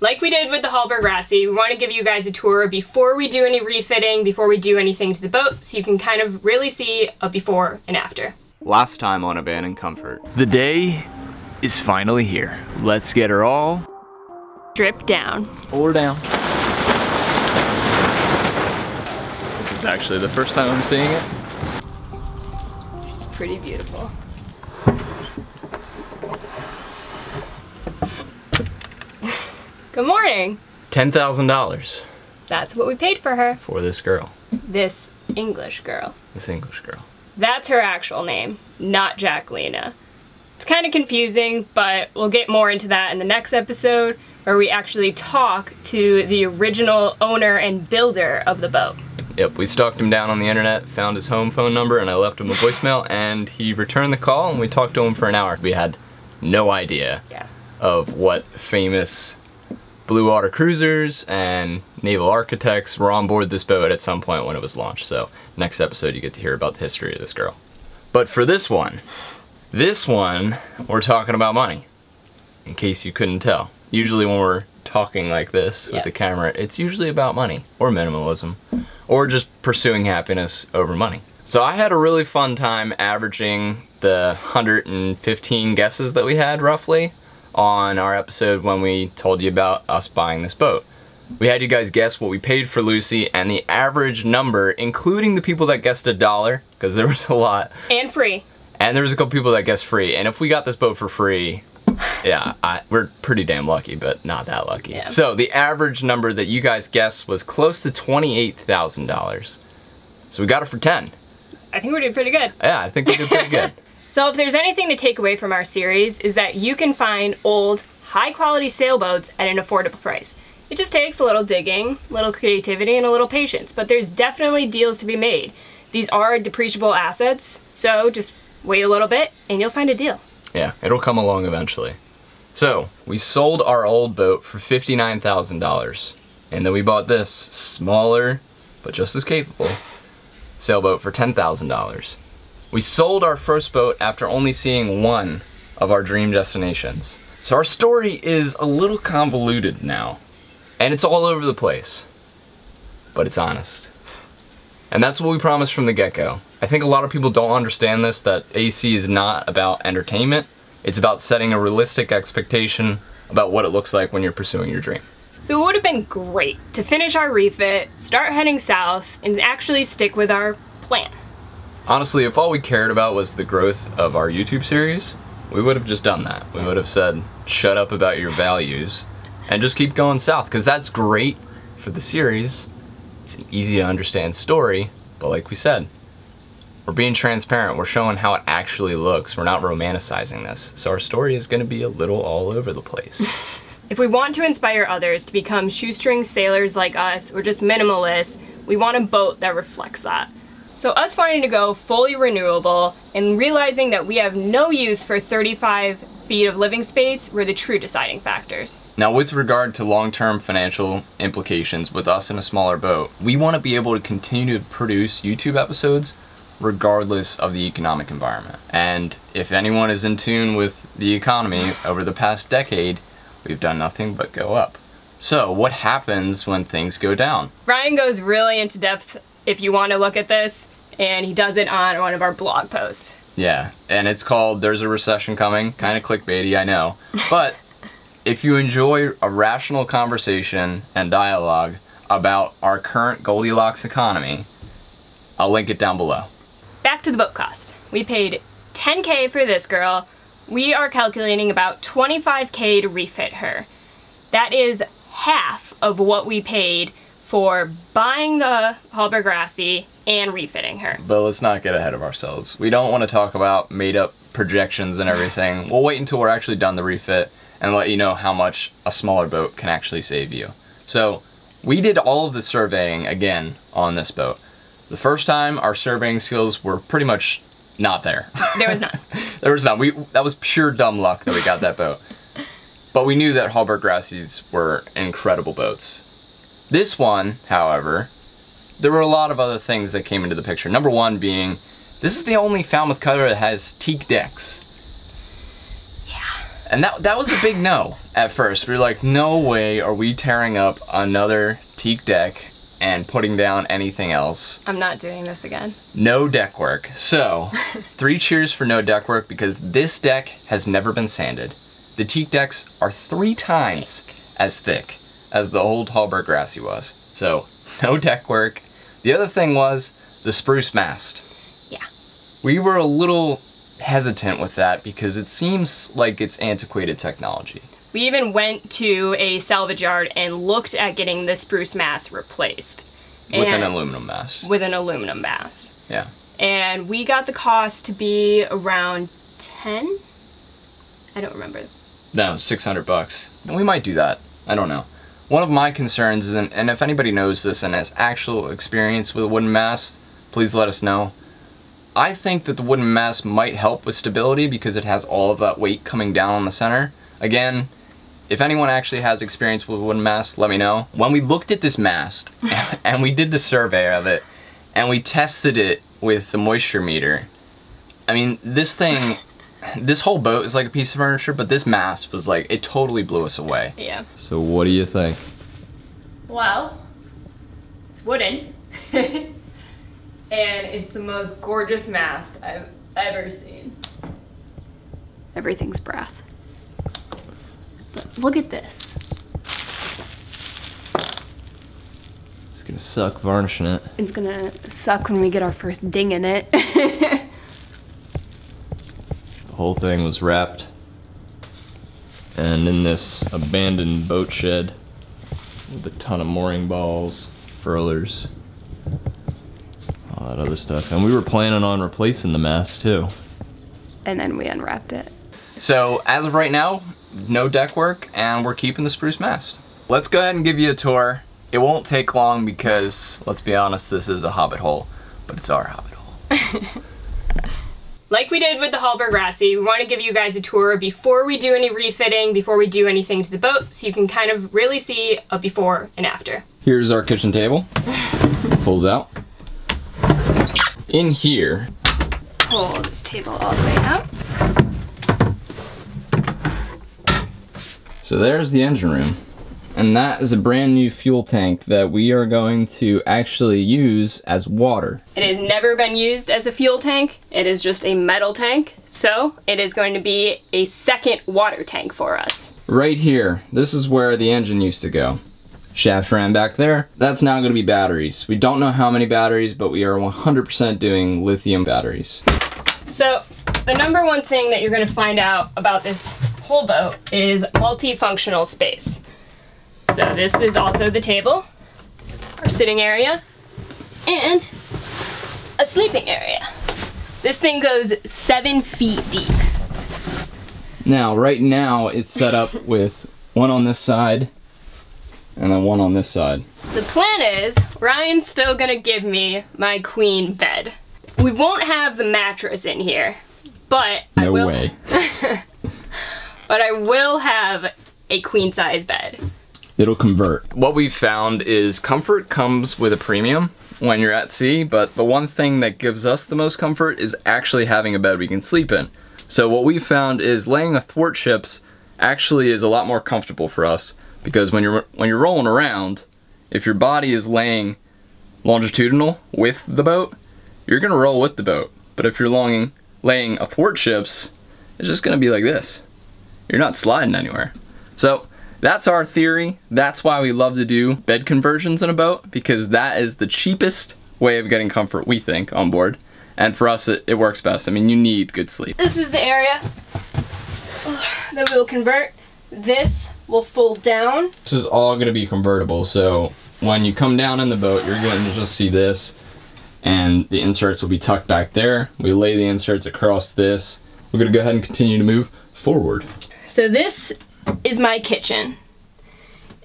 Like we did with the Hallberg Rassie, we want to give you guys a tour before we do any refitting, before we do anything to the boat, so you can kind of really see a before and after. Last time on Abandoned Comfort. The day is finally here. Let's get her all stripped down. Pull her down. This is actually the first time I'm seeing it. It's pretty beautiful. Good morning. $10,000 That's what we paid for her. for this girl. This English girl. This English girl. That's her actual name, not Jacquelina. It's kind of confusing, but we'll get more into that in the next episode, where we actually talk to the original owner and builder of the boat. Yep, we stalked him down on the internet, found his home phone number, and I left him a voicemail, and he returned the call, and we talked to him for an hour. We had no idea of what famous blue water cruisers and naval architects were on board this boat at some point when it was launched. So next episode you get to hear about the history of this girl. But for this one, we're talking about money, in case you couldn't tell. Usually when we're talking like this with the camera, it's usually about money or minimalism or just pursuing happiness over money. So I had a really fun time averaging the 115 guesses that we had roughly on our episode when we told you about us buying this boat. We had you guys guess what we paid for Lucy, and the average number, including the people that guessed $1, because there was a lot. And free. And there was a couple people that guessed free, and if we got this boat for free, yeah, we're pretty damn lucky, but not that lucky. Yeah. So the average number that you guys guessed was close to $28,000. So we got it for 10. I think we did pretty good. Yeah, I think we did pretty good. So if there's anything to take away from our series, is that you can find old, high-quality sailboats at an affordable price. It just takes a little digging, a little creativity, and a little patience, but there's definitely deals to be made. These are depreciable assets, so just wait a little bit and you'll find a deal. Yeah, it'll come along eventually. So, we sold our old boat for $59,000, and then we bought this smaller, but just as capable, sailboat for $10,000. We sold our first boat after only seeing one of our dream destinations. So our story is a little convoluted now, and it's all over the place, but it's honest. And that's what we promised from the get-go. I think a lot of people don't understand this, that AC is not about entertainment. It's about setting a realistic expectation about what it looks like when you're pursuing your dream. So it would have been great to finish our refit, start heading south, and actually stick with our plan. Honestly, if all we cared about was the growth of our YouTube series, we would have just done that. We would have said, shut up about your values and just keep going south, because that's great for the series. It's an easy to understand story, but like we said, we're being transparent. We're showing how it actually looks. We're not romanticizing this. So our story is going to be a little all over the place. If we want to inspire others to become shoestring sailors like us, or just minimalists, we want a boat that reflects that. So us wanting to go fully renewable and realizing that we have no use for 35 feet of living space were the true deciding factors. Now, with regard to long-term financial implications with us in a smaller boat, we want to be able to continue to produce YouTube episodes regardless of the economic environment. And if anyone is in tune with the economy over the past decade, we've done nothing but go up. So what happens when things go down? Ryan goes really into depth if you want to look at this, and he does it on one of our blog posts. Yeah, and it's called There's a Recession Coming. Kind of clickbaity, I know. But if you enjoy a rational conversation and dialogue about our current Goldilocks economy, I'll link it down below. Back to the boat cost. We paid $10K for this girl. We are calculating about $25K to refit her. That is half of what we paid for buying the Hallberg Rassie and refitting her. But let's not get ahead of ourselves. We don't want to talk about made-up projections and everything. We'll wait until we're actually done the refit and let you know how much a smaller boat can actually save you. So we did all of the surveying again on this boat. The first time, our surveying skills were pretty much not there. There was none. There was none. That was pure dumb luck that we got that boat. But we knew that Hallberg Rassies were incredible boats. This one, however, there were a lot of other things that came into the picture. Number one being, this is the only Falmouth cutter that has teak decks. Yeah. And that was a big no at first. We were like, no way are we tearing up another teak deck and putting down anything else. I'm not doing this again. No deck work. So, 3 cheers for no deck work because this deck has never been sanded. The teak decks are 3 times as thick as the old Hallberg Grassy was. So, no deck work. The other thing was the spruce mast. Yeah. We were a little hesitant with that because it seems like it's antiquated technology. We even went to a salvage yard and looked at getting the spruce mast replaced. With an aluminum mast. With an aluminum mast. Yeah. And we got the cost to be around 10? I don't remember. No, $600. And we might do that. I don't know. One of my concerns is, and if anybody knows this and has actual experience with a wooden mast, please let us know. I think that the wooden mast might help with stability because it has all of that weight coming down on the center. Again, if anyone actually has experience with wooden mast, let me know. When we looked at this mast and we did the survey of it and we tested it with the moisture meter, I mean, this thing, this whole boat is like a piece of furniture, but this mast was like, it totally blew us away. Yeah. So what do you think? Well, it's wooden. And it's the most gorgeous mast I've ever seen. Everything's brass. But look at this. It's gonna suck varnishing it. It's gonna suck when we get our first ding in it. The whole thing was wrapped and in this abandoned boat shed with a ton of mooring balls, furlers, all that other stuff. And we were planning on replacing the mast too. And then we unwrapped it. So as of right now, no deck work and we're keeping the spruce mast. Let's go ahead and give you a tour. It won't take long because, let's be honest, this is a hobbit hole, but it's our hobbit hole. Like we did with the Hallberg Grassy, we want to give you guys a tour before we do any refitting, before we do anything to the boat, so you can kind of really see a before and after. Here's our kitchen table. Pulls out. In here, pull this table all the way out. So there's the engine room. And that is a brand new fuel tank that we are going to actually use as water. It has never been used as a fuel tank. It is just a metal tank. So it is going to be a second water tank for us. Right here, this is where the engine used to go. Shaft ran back there. That's now going to be batteries. We don't know how many batteries, but we are 100% doing lithium batteries. So the number one thing that you're going to find out about this whole boat is multifunctional space. So this is also the table, our sitting area, and a sleeping area. This thing goes 7 feet deep. Now, right now, it's set up with one on this side and then one on this side. The plan is, Ryan's still gonna give me my queen bed. We won't have the mattress in here, but no way. But I will have a queen size bed. It'll convert. What we've found is comfort comes with a premium when you're at sea, but the one thing that gives us the most comfort is actually having a bed we can sleep in. So what we've found is laying athwartships actually is a lot more comfortable for us, because when you're rolling around, if your body is laying longitudinal with the boat, you're gonna roll with the boat. But if you're laying athwartships, it's just gonna be like this. You're not sliding anywhere. So that's our theory. That's why we love to do bed conversions in a boat, because that is the cheapest way of getting comfort, we think, on board. And for us, it works best. I mean, you need good sleep. This is the area that we'll convert. This will fold down. This is all gonna be convertible, so when you come down in the boat, you're gonna just see this, and the inserts will be tucked back there. We lay the inserts across this. We're gonna go ahead and continue to move forward. So this is my kitchen,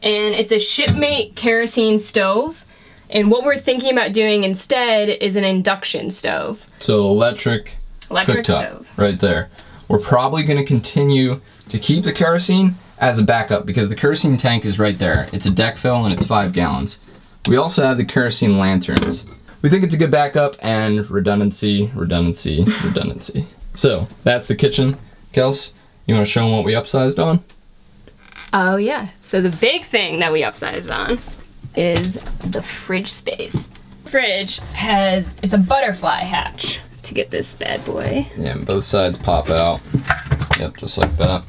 and it's a shipmate kerosene stove, and what we're thinking about doing instead is an induction stove. So electric cooktop, stove right there. We're probably going to continue to keep the kerosene as a backup because the kerosene tank is right there. It's a deck fill and it's 5 gallons. We also have the kerosene lanterns. We think it's a good backup and redundancy. So that's the kitchen. Kels, You want to show them what we upsized on? Oh yeah, so the big thing that we upsized on is the fridge space. Fridge has, it's a butterfly hatch to get this bad boy. Yeah, and both sides pop out. Yep, just like that.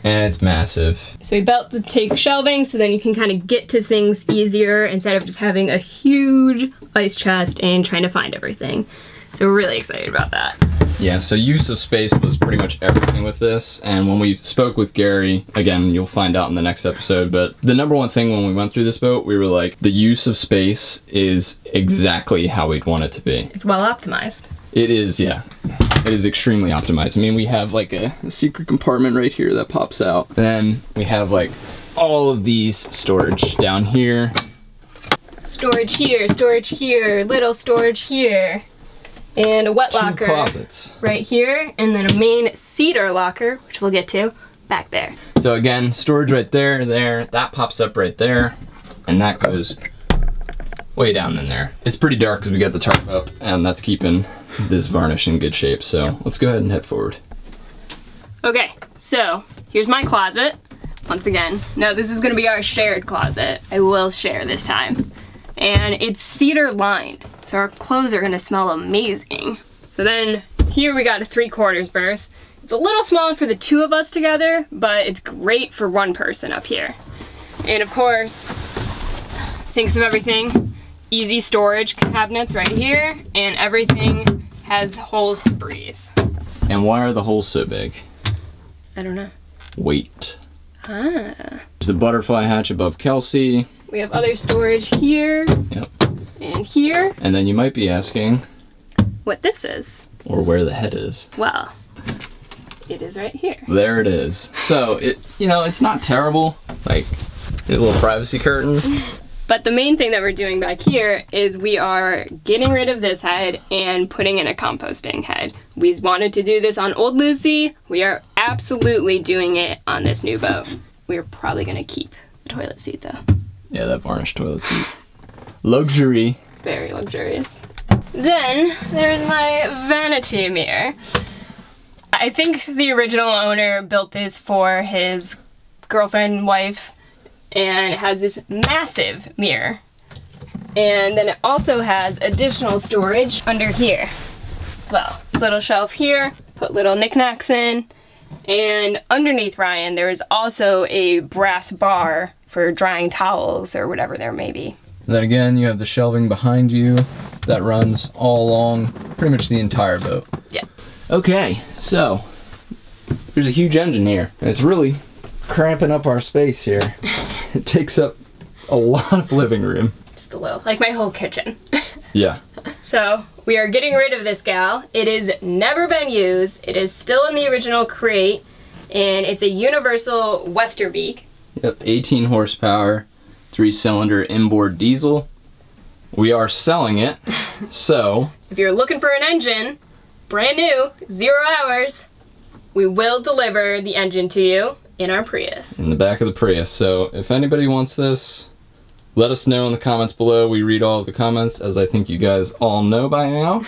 And it's massive. So we built to take shelving so then you can kind of get to things easier instead of just having a huge ice chest and trying to find everything. So we're really excited about that. Yeah, so use of space was pretty much everything with this, and when we spoke with Gary, again, you'll find out in the next episode, but the number one thing when we went through this boat, we were like, the use of space is exactly how we'd want it to be. It's well optimized. It is, yeah. It is extremely optimized. I mean, we have like a secret compartment right here that pops out. Then we have like all of these storage down here. Storage here, little storage here. And a wet locker closets right here, and then a main cedar locker, which we'll get to, back there. So again, storage right there, that pops up right there, and that goes way down in there. It's pretty dark because we got the tarp up, and that's keeping this varnish in good shape, so let's go ahead and head forward. Okay, so here's my closet. Once again, no, this is gonna be our shared closet. I will share this time. And it's cedar lined, so our clothes are gonna smell amazing. So then here we got a 3/4 berth. It's a little small for the two of us together, but it's great for one person up here. And of course, thinks of everything, easy storage cabinets right here, and everything has holes to breathe. And why are the holes so big? I don't know. Weight. Ah. There's the butterfly hatch above Kelsey. We have other storage here. Yep. And here. And then you might be asking what this is. Or where the head is. Well, it is right here. There it is. So it's not terrible. Like a little privacy curtain. But the main thing that we're doing back here is we are getting rid of this head and putting in a composting head. We wanted to do this on Old Lucy. We are absolutely doing it on this new boat. We're probably gonna keep the toilet seat though. Yeah, that varnished toilet seat. Luxury. It's very luxurious. Then there's my vanity mirror. I think the original owner built this for his girlfriend, wife, and it has this massive mirror. And then it also has additional storage under here as well. This little shelf here, put little knickknacks in. And underneath Ryan, there is also a brass bar for drying towels or whatever there may be. And then again, you have the shelving behind you that runs all along pretty much the entire boat. Yeah. Okay, so there's a huge engine here, and it's really cramping up our space here. It takes up a lot of living room. Just a little, like my whole kitchen. Yeah. So we are getting rid of this gal. It has never been used. It is still in the original crate, and it's a universal Westerbeek. Yep, 18 horsepower, 3-cylinder inboard diesel. We are selling it, so if you're looking for an engine, brand new, 0 hours, we will deliver the engine to you in our Prius. In the back of the Prius. So if anybody wants this, let us know in the comments below. We read all of the comments, as I think you guys all know by now.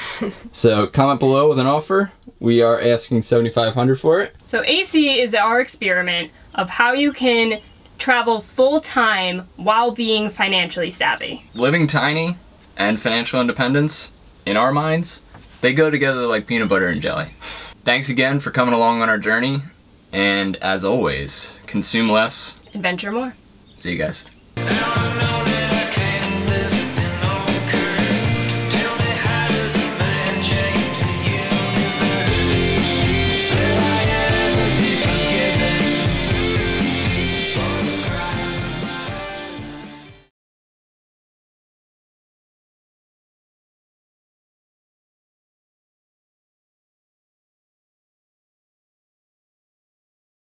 So comment below with an offer. We are asking $7,500 for it. So AC is our experiment of how you can travel full-time while being financially savvy. Living tiny and financial independence, in our minds, they go together like peanut butter and jelly. Thanks again for coming along on our journey, and as always, consume less, adventure more. See you guys.